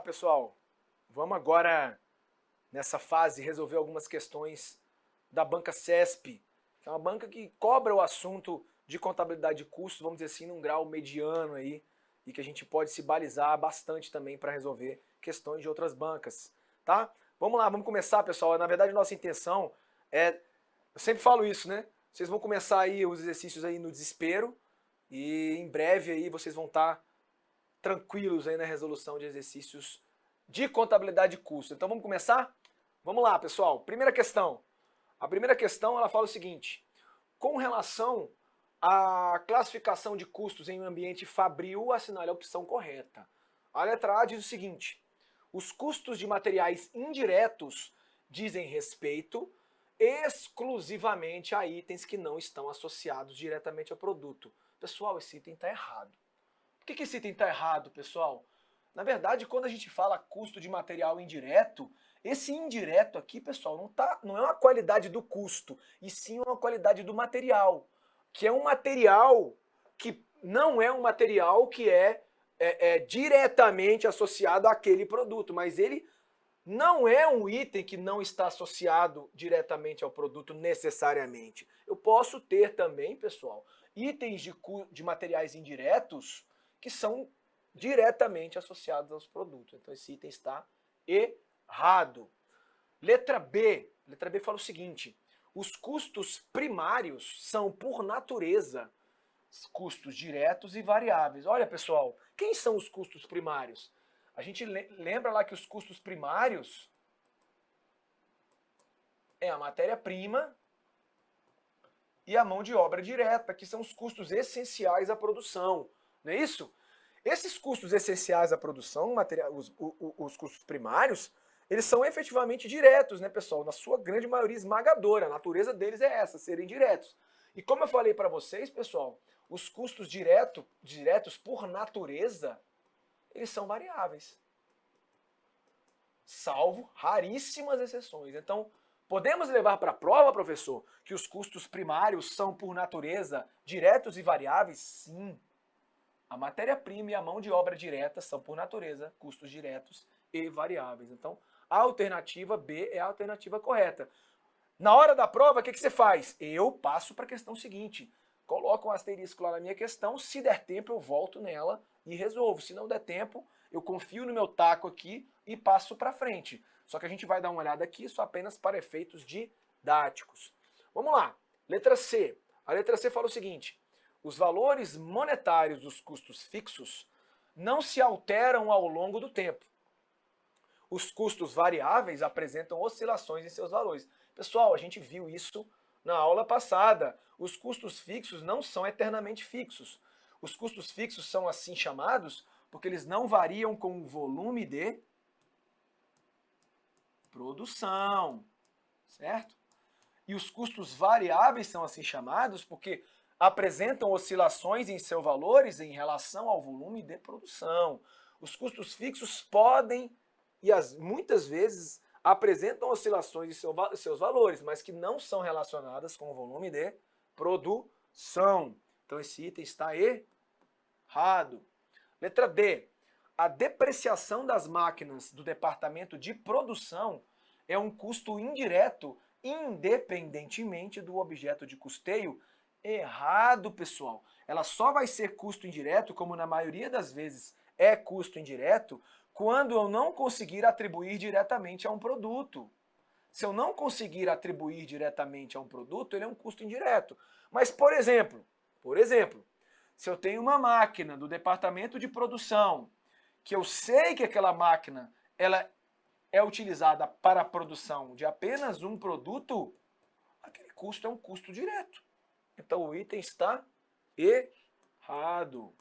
Olá, pessoal. Vamos agora, nessa fase, resolver algumas questões da banca CESP, que é uma banca que cobra o assunto de contabilidade de custos, vamos dizer assim, num grau mediano aí, e que a gente pode se balizar bastante também para resolver questões de outras bancas, tá? Vamos lá, vamos começar, pessoal. Na verdade, nossa intenção é, eu sempre falo isso, né? Vocês vão começar aí os exercícios aí no desespero e em breve aí vocês vão estar tranquilos aí na resolução de exercícios de contabilidade de custo. Então vamos começar? Vamos lá, pessoal. Primeira questão. A primeira questão ela fala o seguinte: com relação à classificação de custos em um ambiente fabril, assinale a opção correta. A letra A diz o seguinte: os custos de materiais indiretos dizem respeito exclusivamente a itens que não estão associados diretamente ao produto. Pessoal, esse item está errado. Por que esse item está errado, pessoal? Na verdade, quando a gente fala custo de material indireto, esse indireto aqui, pessoal, não é uma qualidade do custo, e sim uma qualidade do material, que é um material que não é um material que é diretamente associado àquele produto, mas ele não é um item que não está associado diretamente ao produto necessariamente. Eu posso ter também, pessoal, itens de materiais indiretos que são diretamente associados aos produtos. Então esse item está errado. Letra B. Letra B fala o seguinte: os custos primários são, por natureza, custos diretos e variáveis. Olha, pessoal, quem são os custos primários? A gente lembra lá que os custos primários é a matéria-prima e a mão de obra direta, que são os custos essenciais à produção. Não é isso? Esses custos essenciais à produção, os custos primários, eles são efetivamente diretos, né, pessoal? Na sua grande maioria esmagadora. A natureza deles é essa, serem diretos. E como eu falei para vocês, pessoal, os custos diretos, por natureza, eles são variáveis. Salvo raríssimas exceções. Então, podemos levar para a prova, professor, que os custos primários são, por natureza, diretos e variáveis? Sim. A matéria-prima e a mão de obra direta são, por natureza, custos diretos e variáveis. Então, a alternativa B é a alternativa correta. Na hora da prova, o que você faz? Eu passo para a questão seguinte. Coloco um asterisco lá na minha questão, se der tempo eu volto nela e resolvo. Se não der tempo, eu confio no meu taco aqui e passo para frente. Só que a gente vai dar uma olhada aqui só apenas para efeitos didáticos. Vamos lá. Letra C. A letra C fala o seguinte: os valores monetários dos custos fixos não se alteram ao longo do tempo. Os custos variáveis apresentam oscilações em seus valores. Pessoal, a gente viu isso na aula passada. Os custos fixos não são eternamente fixos. Os custos fixos são assim chamados porque eles não variam com o volume de produção, certo? E os custos variáveis são assim chamados porque apresentam oscilações em seus valores em relação ao volume de produção. Os custos fixos podem e muitas vezes apresentam oscilações em seus valores, mas que não são relacionadas com o volume de produção. Então esse item está errado. Letra D. A depreciação das máquinas do departamento de produção é um custo indireto, independentemente do objeto de custeio. Errado, pessoal. Ela só vai ser custo indireto, como na maioria das vezes é custo indireto, quando eu não conseguir atribuir diretamente a um produto. Se eu não conseguir atribuir diretamente a um produto, ele é um custo indireto. Mas, por exemplo, se eu tenho uma máquina do departamento de produção, que eu sei que aquela máquina ela é utilizada para a produção de apenas um produto, aquele custo é um custo direto. Então o item está errado.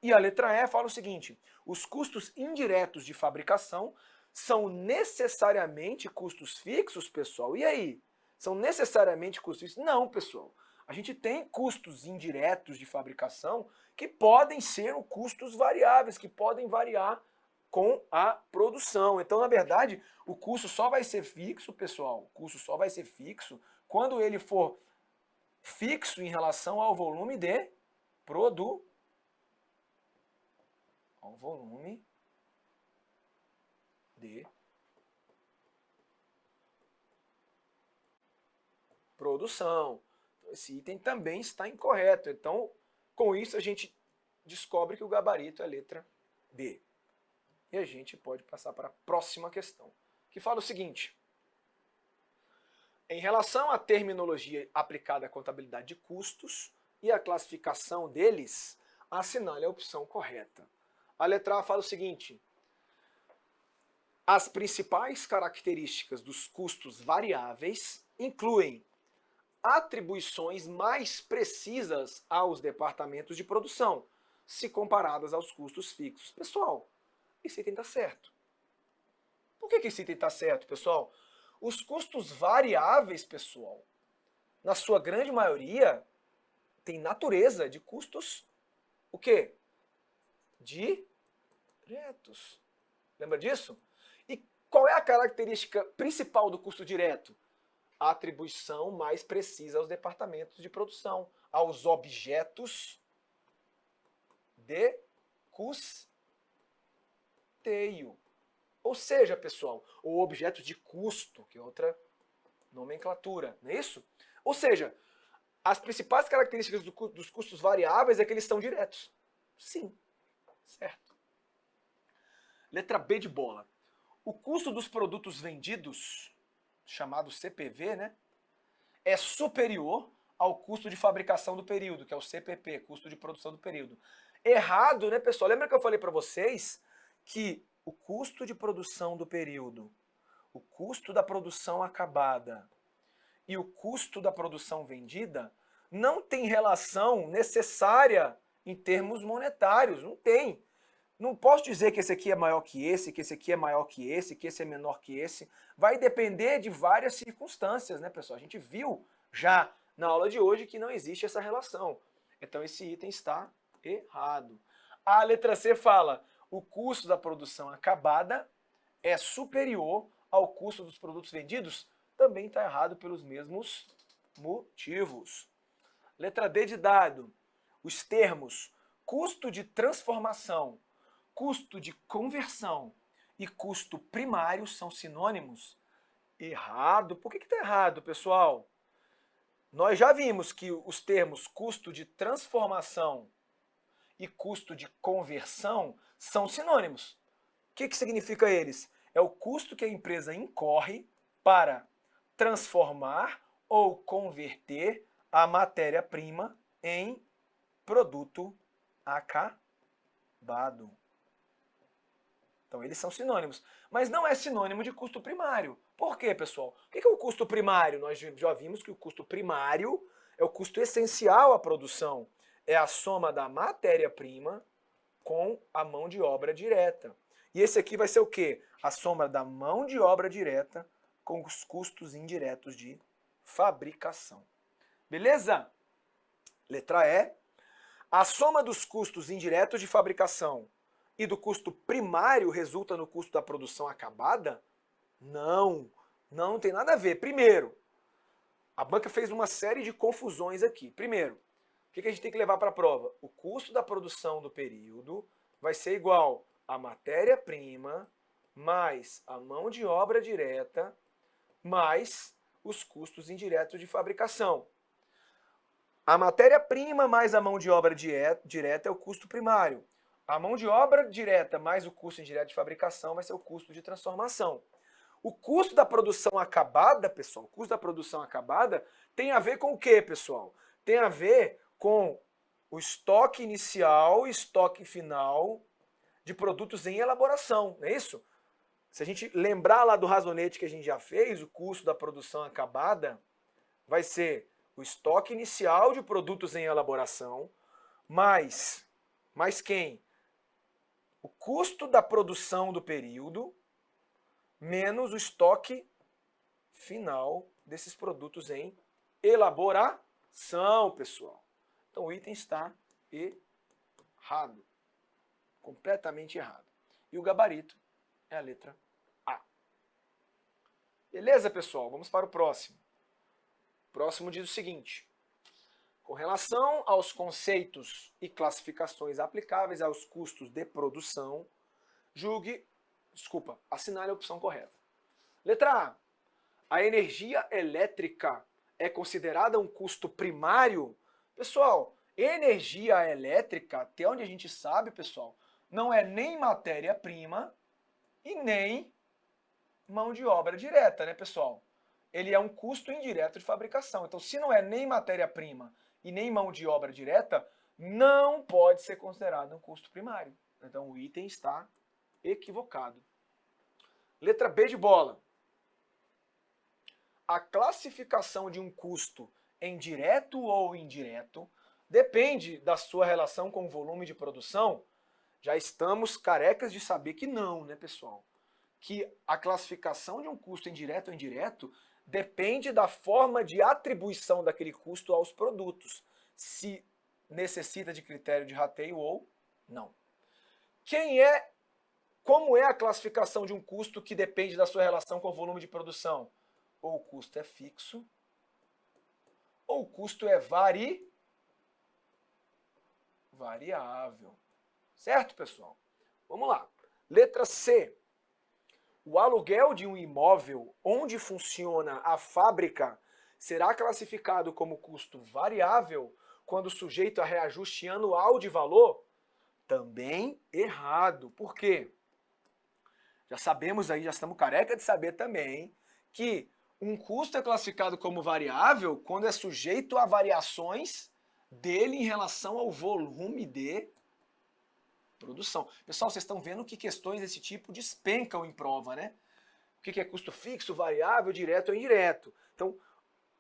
E a letra E fala o seguinte: os custos indiretos de fabricação são necessariamente custos fixos, pessoal? E aí? São necessariamente custos fixos? Não, pessoal. A gente tem custos indiretos de fabricação que podem ser custos variáveis, que podem variar com a produção. Então, na verdade, o custo só vai ser fixo, pessoal, o custo só vai ser fixo quando ele for fixo em relação ao volume de produção. Ao volume de produção. Então, esse item também está incorreto. Então, com isso, a gente descobre que o gabarito é a letra D. E a gente pode passar para a próxima questão, que fala o seguinte: em relação à terminologia aplicada à contabilidade de custos e à classificação deles, assinale a opção correta. A letra A fala o seguinte: as principais características dos custos variáveis incluem atribuições mais precisas aos departamentos de produção, se comparadas aos custos fixos. Pessoal, esse item está certo. Por que esse item está certo, pessoal? Os custos variáveis, pessoal, na sua grande maioria, tem natureza de custos, o quê? Diretos. Lembra disso? E qual é a característica principal do custo direto? A atribuição mais precisa aos departamentos de produção, aos objetos de custeio. Ou seja, pessoal, ou objetos de custo, que é outra nomenclatura, não é isso? Ou seja, as principais características dos custos variáveis é que eles estão diretos. Sim, certo. Letra B de bola. O custo dos produtos vendidos, chamado CPV, né, é superior ao custo de fabricação do período, que é o CPP, custo de produção do período. Errado, né, pessoal? Lembra que eu falei para vocês que o custo de produção do período, o custo da produção acabada e o custo da produção vendida não tem relação necessária em termos monetários, não tem. Não posso dizer que esse aqui é maior que esse aqui é maior que esse é menor que esse. Vai depender de várias circunstâncias, né, pessoal? A gente viu já na aula de hoje que não existe essa relação. Então esse item está errado. A letra C fala: o custo da produção acabada é superior ao custo dos produtos vendidos. Também está errado pelos mesmos motivos. Letra D de dado. Os termos custo de transformação, custo de conversão e custo primário são sinônimos? Errado. Por que está errado, pessoal? Nós já vimos que os termos custo de transformação e custo de conversão são sinônimos. O que significa eles? É o custo que a empresa incorre para transformar ou converter a matéria-prima em produto acabado. Então, eles são sinônimos. Mas não é sinônimo de custo primário. Por quê, pessoal? O que é o custo primário? Nós já vimos que o custo primário é o custo essencial à produção. É a soma da matéria-prima com a mão de obra direta. E esse aqui vai ser o quê? A soma da mão de obra direta com os custos indiretos de fabricação. Beleza? Letra E. A soma dos custos indiretos de fabricação e do custo primário resulta no custo da produção acabada? Não, não tem nada a ver. Primeiro, a banca fez uma série de confusões aqui. Primeiro, o que a gente tem que levar para a prova? O custo da produção do período vai ser igual a matéria-prima mais a mão de obra direta mais os custos indiretos de fabricação. A matéria-prima mais a mão de obra direta é o custo primário. A mão de obra direta mais o custo indireto de fabricação vai ser o custo de transformação. O custo da produção acabada, pessoal, o custo da produção acabada tem a ver com o quê, pessoal? Tem a ver com o estoque inicial e estoque final de produtos em elaboração, não é isso? Se a gente lembrar lá do razonete que a gente já fez, o custo da produção acabada vai ser o estoque inicial de produtos em elaboração, mais quem? O custo da produção do período, menos o estoque final desses produtos em elaboração, pessoal. Então o item está errado. Completamente errado. E o gabarito é a letra A. Beleza, pessoal? Vamos para o próximo. O próximo diz o seguinte: com relação aos conceitos e classificações aplicáveis aos custos de produção, julgue Desculpa, assinale a opção correta. Letra A energia elétrica é considerada um custo primário? Pessoal, energia elétrica, até onde a gente sabe, pessoal, não é nem matéria-prima e nem mão de obra direta, né, pessoal? Ele é um custo indireto de fabricação. Então, se não é nem matéria-prima e nem mão de obra direta, não pode ser considerado um custo primário. Então, o item está equivocado. Letra B de bola. A classificação de um custo em direto ou indireto depende da sua relação com o volume de produção? Já estamos carecas de saber que não, né, pessoal? Que a classificação de um custo em direto ou indireto depende da forma de atribuição daquele custo aos produtos, se necessita de critério de rateio ou não. Como é a classificação de um custo que depende da sua relação com o volume de produção? Ou o custo é fixo, ou o custo é variável. Certo, pessoal? Vamos lá. Letra C. O aluguel de um imóvel onde funciona a fábrica será classificado como custo variável quando sujeito a reajuste anual de valor? Também errado. Por quê? Já sabemos aí, já estamos careca de saber também, que um custo é classificado como variável quando é sujeito a variações dele em relação ao volume de produção. Pessoal, vocês estão vendo que questões desse tipo despencam em prova, né? O que é custo fixo, variável, direto ou indireto. Então,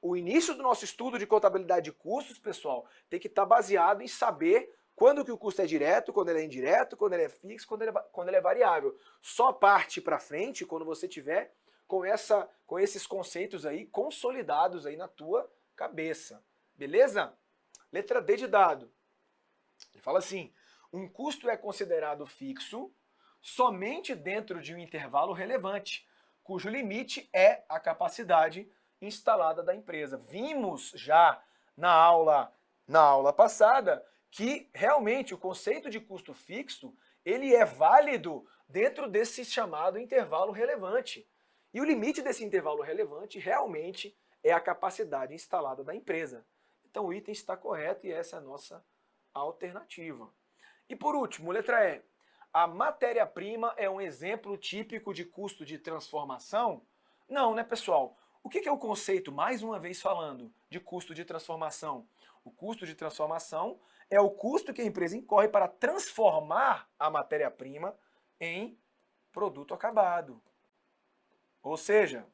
o início do nosso estudo de contabilidade de custos, pessoal, tem que estar baseado em saber quando que o custo é direto, quando ele é indireto, quando ele é fixo, quando ele é variável. Só parte para frente quando você tiver com esses conceitos aí consolidados aí na tua cabeça. Beleza? Letra D de dado. Ele fala assim: um custo é considerado fixo somente dentro de um intervalo relevante, cujo limite é a capacidade instalada da empresa. Vimos já na aula passada que realmente o conceito de custo fixo, ele é válido dentro desse chamado intervalo relevante. E o limite desse intervalo relevante realmente é a capacidade instalada da empresa. Então o item está correto e essa é a nossa alternativa. E por último, letra E. A matéria-prima é um exemplo típico de custo de transformação? Não, né, pessoal? O que é o conceito, mais uma vez falando, de custo de transformação? O custo de transformação é o custo que a empresa incorre para transformar a matéria-prima em produto acabado. Ou seja,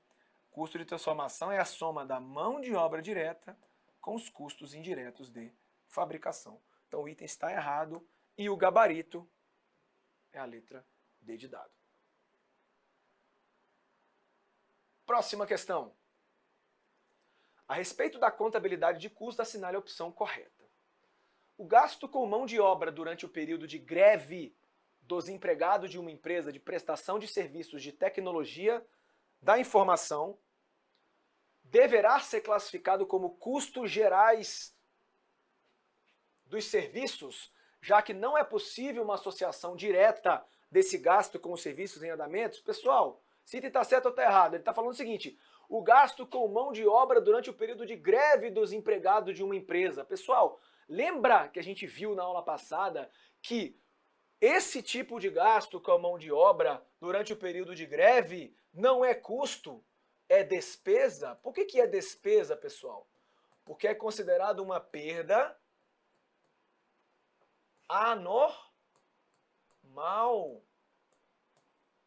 custo de transformação é a soma da mão de obra direta com os custos indiretos de fabricação. Então o item está errado e o gabarito é a letra D de dado. Próxima questão. A respeito da contabilidade de custos, assinale a opção correta. O gasto com mão de obra durante o período de greve dos empregados de uma empresa de prestação de serviços de tecnologia da informação deverá ser classificado como custos gerais dos serviços, já que não é possível uma associação direta desse gasto com os serviços em andamentos. Pessoal, se ele está certo ou está errado, ele está falando o seguinte: o gasto com mão de obra durante o período de greve dos empregados de uma empresa. Pessoal, lembra que a gente viu na aula passada que esse tipo de gasto com a mão de obra durante o período de greve não é custo, é despesa? Por que é despesa, pessoal? Porque é considerado uma perda anormal.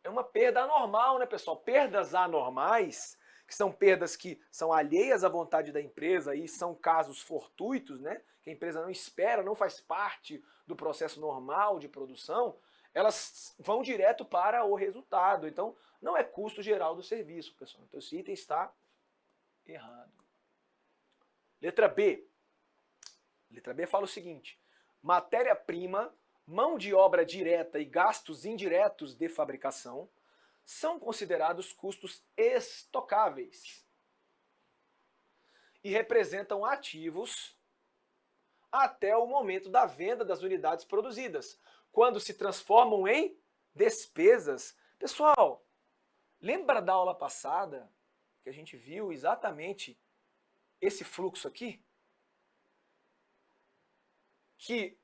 É uma perda anormal, né, pessoal? Perdas anormais, que são perdas que são alheias à vontade da empresa e são casos fortuitos, né? Que a empresa não espera, não faz parte do processo normal de produção, elas vão direto para o resultado. Então, não é custo geral do serviço, pessoal. Então, esse item está errado. Letra B. Letra B fala o seguinte: matéria-prima, mão de obra direta e gastos indiretos de fabricação são considerados custos estocáveis e representam ativos até o momento da venda das unidades produzidas, quando se transformam em despesas. Pessoal, lembra da aula passada que a gente viu exatamente esse fluxo aqui? Que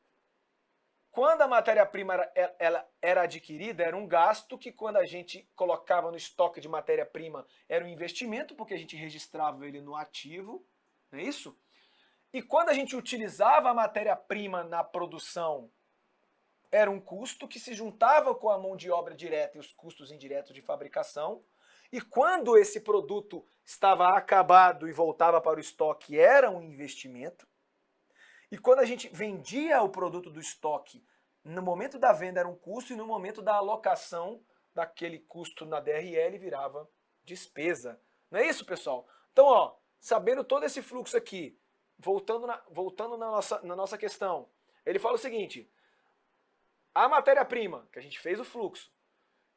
quando a matéria-prima ela era adquirida, era um gasto que quando a gente colocava no estoque de matéria-prima era um investimento, porque a gente registrava ele no ativo, não é isso? E quando a gente utilizava a matéria-prima na produção, era um custo que se juntava com a mão de obra direta e os custos indiretos de fabricação. E quando esse produto estava acabado e voltava para o estoque, era um investimento. E quando a gente vendia o produto do estoque, no momento da venda era um custo e no momento da alocação daquele custo na DRL virava despesa. Não é isso, pessoal? Então, ó, sabendo todo esse fluxo aqui, voltando na nossa questão, ele fala o seguinte: a matéria-prima, que a gente fez o fluxo,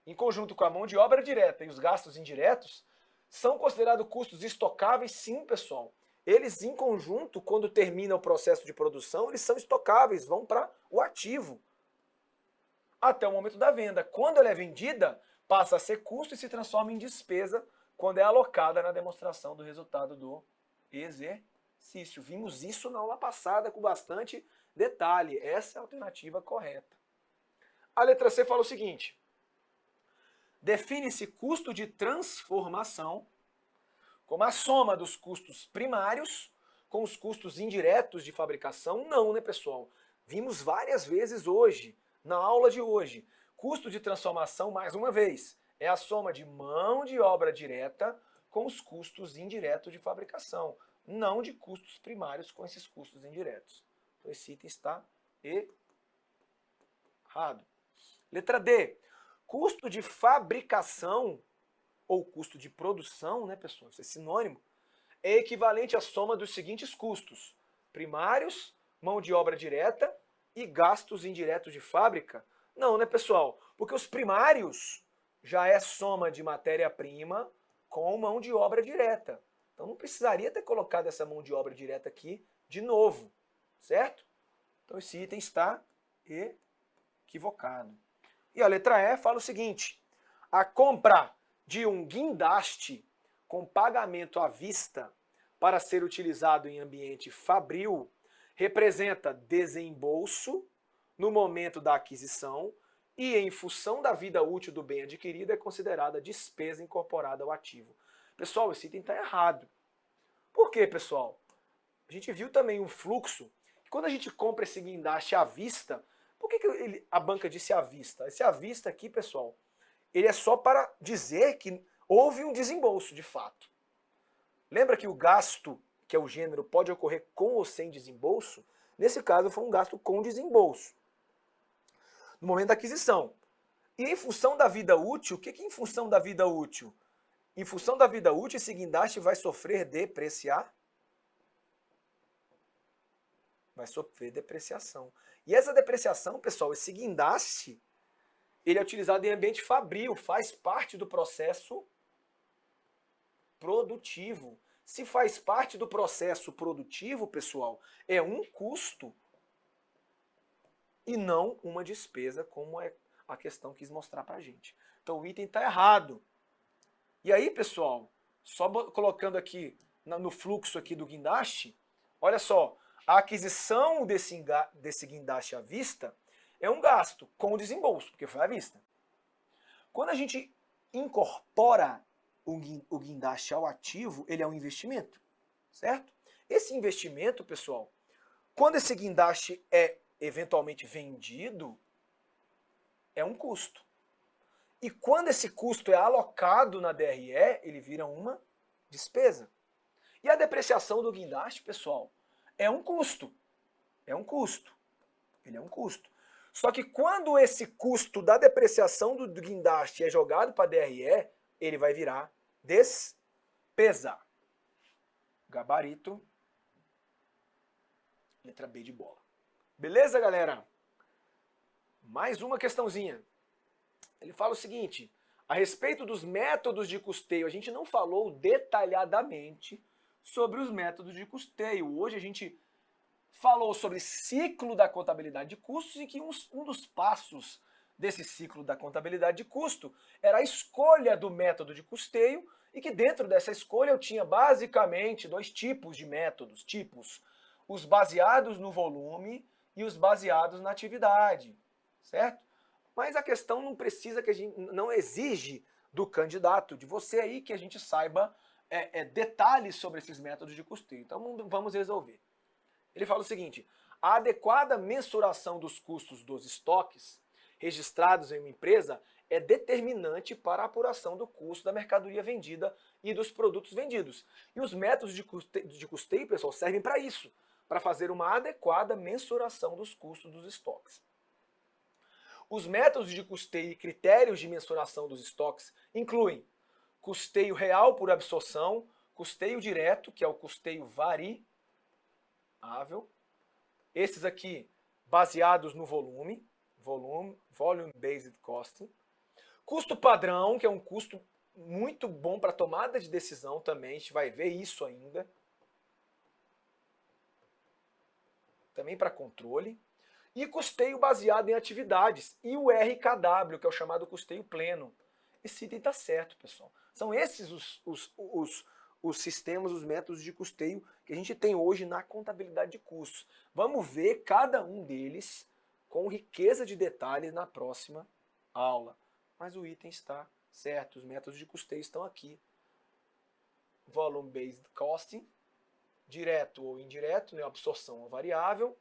em conjunto com a mão de obra direta e os gastos indiretos, são considerados custos estocáveis, sim, pessoal. Eles, em conjunto, quando termina o processo de produção, eles são estocáveis, vão para o ativo. Até o momento da venda. Quando ela é vendida, passa a ser custo e se transforma em despesa quando é alocada na demonstração do resultado do exercício. Vimos isso na aula passada com bastante detalhe. Essa é a alternativa correta. A letra C fala o seguinte: define-se custo de transformação como a soma dos custos primários com os custos indiretos de fabricação. Não, né, pessoal? Vimos várias vezes hoje, na aula de hoje. Custo de transformação, mais uma vez, é a soma de mão de obra direta com os custos indiretos de fabricação, não de custos primários com esses custos indiretos. Então esse item está errado. Letra D. Custo de fabricação ou custo de produção, né, pessoal? Isso é sinônimo. É equivalente à soma dos seguintes custos: primários, mão de obra direta e gastos indiretos de fábrica. Não, né, pessoal? Porque os primários já é soma de matéria-prima com mão de obra direta. Então não precisaria ter colocado essa mão de obra direta aqui de novo, certo? Então esse item está equivocado. E a letra E fala o seguinte: a compra de um guindaste com pagamento à vista para ser utilizado em ambiente fabril representa desembolso no momento da aquisição e, em função da vida útil do bem adquirido, é considerada despesa incorporada ao ativo. Pessoal, esse item está errado. Por quê, pessoal? A gente viu também um fluxo que quando a gente compra esse guindaste à vista, por que a banca disse à vista? Esse à vista aqui, pessoal, ele é só para dizer que houve um desembolso, de fato. Lembra que o gasto, que é o gênero, pode ocorrer com ou sem desembolso? Nesse caso, foi um gasto com desembolso, no momento da aquisição. E em função da vida útil, o que é em função da vida útil? Em função da vida útil, esse guindaste vai sofrer vai sofrer depreciação. E essa depreciação, pessoal, esse guindaste, ele é utilizado em ambiente fabril, faz parte do processo produtivo. Se faz parte do processo produtivo, pessoal, é um custo e não uma despesa, como é a questão quis mostrar pra gente. Então o item está errado. E aí, pessoal, só colocando aqui no fluxo aqui do guindaste, olha só, a aquisição desse guindaste à vista é um gasto com desembolso, porque foi à vista. Quando a gente incorpora o guindaste ao ativo, ele é um investimento, certo? Esse investimento, pessoal, quando esse guindaste é eventualmente vendido, é um custo. E quando esse custo é alocado na DRE, ele vira uma despesa. E a depreciação do guindaste, pessoal, é um custo. É um custo. Ele é um custo. Só que quando esse custo da depreciação do guindaste é jogado para a DRE, ele vai virar despesa. Gabarito. Letra B de bola. Beleza, galera? Mais uma questãozinha. Ele fala o seguinte: a respeito dos métodos de custeio, a gente não falou detalhadamente sobre os métodos de custeio. Hoje a gente falou sobre ciclo da contabilidade de custos e que um dos passos desse ciclo da contabilidade de custo era a escolha do método de custeio e que dentro dessa escolha eu tinha basicamente dois tipos de métodos, os baseados no volume e os baseados na atividade, certo? Mas a questão não precisa que a gente não exige do candidato, de você aí, que a gente saiba detalhes sobre esses métodos de custeio. Então vamos resolver. Ele fala o seguinte: a adequada mensuração dos custos dos estoques registrados em uma empresa é determinante para a apuração do custo da mercadoria vendida e dos produtos vendidos. E os métodos de custeio, pessoal, servem para isso, para fazer uma adequada mensuração dos custos dos estoques. Os métodos de custeio e critérios de mensuração dos estoques incluem custeio real por absorção, custeio direto, que é o custeio variável, esses aqui baseados no volume based costing, custo padrão, que é um custo muito bom para tomada de decisão também, a gente vai ver isso ainda, também para controle, e custeio baseado em atividades, e o RKW, que é o chamado custeio pleno. Esse item está certo, pessoal. São esses os sistemas, os métodos de custeio que a gente tem hoje na contabilidade de custos. Vamos ver cada um deles com riqueza de detalhes na próxima aula. Mas o item está certo, os métodos de custeio estão aqui. Volume Based Costing, direto ou indireto, né, absorção ou variável.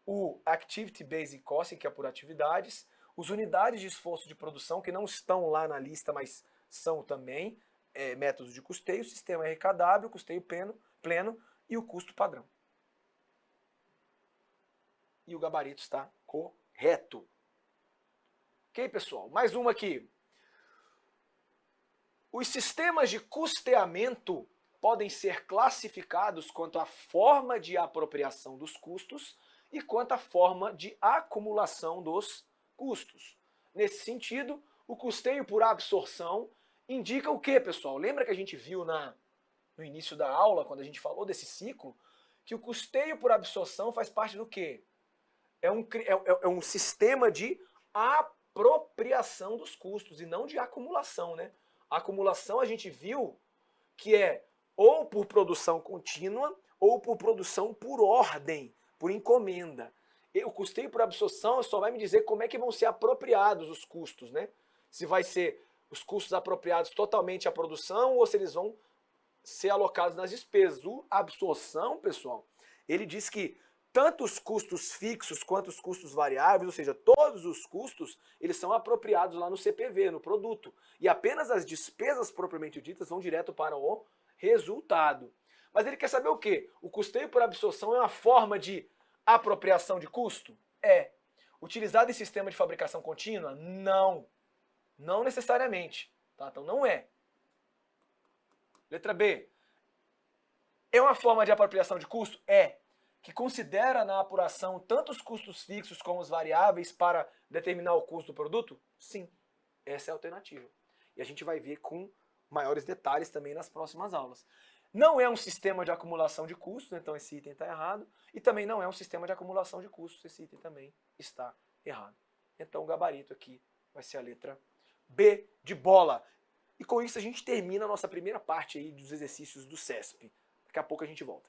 O Activity Based Costing, que é por atividades. Os unidades de esforço de produção, que não estão lá na lista, mas são também métodos de custeio. Sistema RKW, custeio pleno e o custo padrão. E o gabarito está correto. Ok, pessoal? Mais uma aqui. Os sistemas de custeamento podem ser classificados quanto à forma de apropriação dos custos e quanto à forma de acumulação dos custos. Nesse sentido, o custeio por absorção indica o quê, pessoal? Lembra que a gente viu no início da aula, quando a gente falou desse ciclo, que o custeio por absorção faz parte do quê? É um sistema de apropriação dos custos e não de acumulação, né? A acumulação a gente viu que é ou por produção contínua ou por produção por ordem, por encomenda. E o custeio por absorção só vai me dizer como é que vão ser apropriados os custos, né? Se vai ser os custos apropriados totalmente à produção ou se eles vão ser alocados nas despesas. O absorção, pessoal, ele diz que tanto os custos fixos quanto os custos variáveis, ou seja, todos os custos, eles são apropriados lá no CPV, no produto. E apenas as despesas propriamente ditas vão direto para o resultado. Mas ele quer saber o quê? O custeio por absorção é uma forma de apropriação de custo? É. Utilizado em sistema de fabricação contínua? Não. Não necessariamente. Tá? Então não é. Letra B. É uma forma de apropriação de custo? É. Que considera na apuração tanto os custos fixos como os variáveis para determinar o custo do produto? Sim. Essa é a alternativa. E a gente vai ver com maiores detalhes também nas próximas aulas. Não é um sistema de acumulação de custos, então esse item está errado. E também não é um sistema de acumulação de custos, esse item também está errado. Então o gabarito aqui vai ser a letra B de bola. E com isso a gente termina a nossa primeira parte aí dos exercícios do CESP. Daqui a pouco a gente volta.